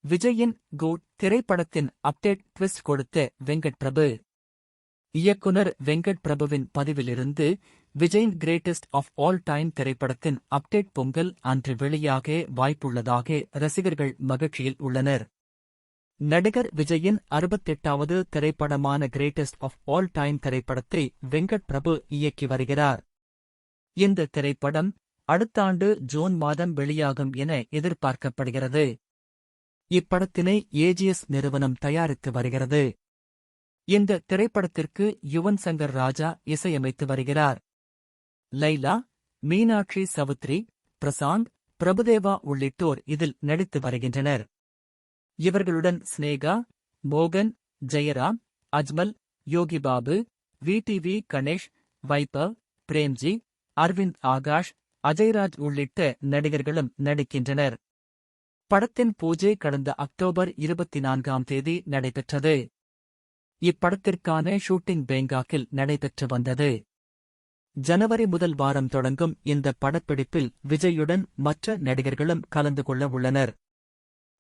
விஜயின் குட் திரைப்படத்தின் update twist கொடுத்த வெங்கட் பிரபு. இயக்குனர் வெங்கட் பிரபுவின் பதிவிலிருந்து விஜயின் கிரேட்டஸ்ட் ஆஃப் ஆல் டைம் திரைப்படத்தின் அப்டேட் பொங்கல் அன்று வெளியாக வாய்ப்புள்ளதாக ரசிகர்கள் மகிழ்ச்சியில் உள்ளனர். நடிகர் விஜயின் 68வது திரைப்படமான கிரேட்டஸ்ட் ஆஃப் ஆல் டைம் திரைப்படத்தை வெங்கட் பிரபு இயக்கி வருகிறார். இந்த திரைப்படம் அடுத்த ஆண்டு ஜூன் மாதம் வெளியாகும் என எதிர்பார்க்கப்படுகிறது. இப்படத்தினை ஏஜிஎஸ் நிறுவனம் தயாரித்து வருகிறது. இந்த திரைப்படத்திற்கு யுவன் சங்கர் ராஜா இசையமைத்து வருகிறார். லைலா, மீனாட்சி சவுத்ரி, பிரசாந்த், பிரபுதேவா உள்ளிட்டோர் இதில் நடித்து வருகின்றனர். இவர்களுடன் ஸ்னேகா, மோகன், ஜெயராம், அஜ்மல், யோகிபாபு, விடிவி கணேஷ், வைபவ், பிரேம்ஜி, அரவிந்த் ஆகாஷ், அஜய்ராஜ் உள்ளிட்ட நடிகர்களும் நடிக்கின்றனர். படத்தின் பூஜை கடந்த அக்டோபர் 24ஆம் தேதி நடைபெற்றது. இப்படத்திற்கான ஷூட்டிங் பேங்காக்கில் நடைபெற்று வந்தது. ஜனவரி முதல் வாரம் தொடங்கும் இந்த படப்பிடிப்பில் விஜயுடன் மற்ற நடிகர்களும் கலந்து கொள்ள உள்ளனர்.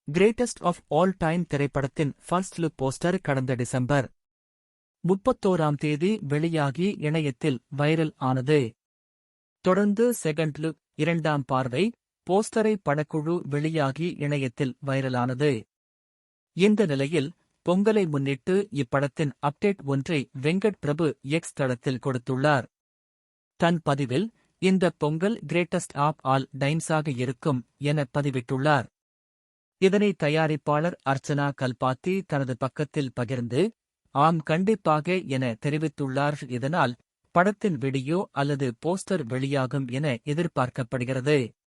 கிரேட்டஸ்ட் ஆஃப் ஆல் டைம் திரைப்படத்தின் ஃபர்ஸ்ட் லுக் போஸ்டர் கடந்த டிசம்பர் 31ஆம் தேதி வெளியாகி இணையத்தில் வைரல் ஆனது. தொடர்ந்து செகண்ட் லுக், இரண்டாம் பார்வை போஸ்டரை படக்குழு வெளியாகி இணையத்தில் வைரலானது. இந்த நிலையில் பொங்கலை முன்னிட்டு இப்படத்தின் அப்டேட் ஒன்றை வெங்கட் பிரபு எக்ஸ் தளத்தில் கொடுத்துள்ளார். தன் பதிவில் இந்த பொங்கல் கிரேட்டஸ்ட் ஆஃப் ஆல் டைம்ஸாக இருக்கும் என பதிவிட்டுள்ளார். இதனை தயாரிப்பாளர் அர்ச்சனா கல்பாத்தி தனது பக்கத்தில் பகிர்ந்து ஆம் கண்டிப்பாக என தெரிவித்துள்ளார். இதனால் படத்தின் வீடியோ அல்லது போஸ்டர் வெளியாகும் என எதிர்பார்க்கப்படுகிறது.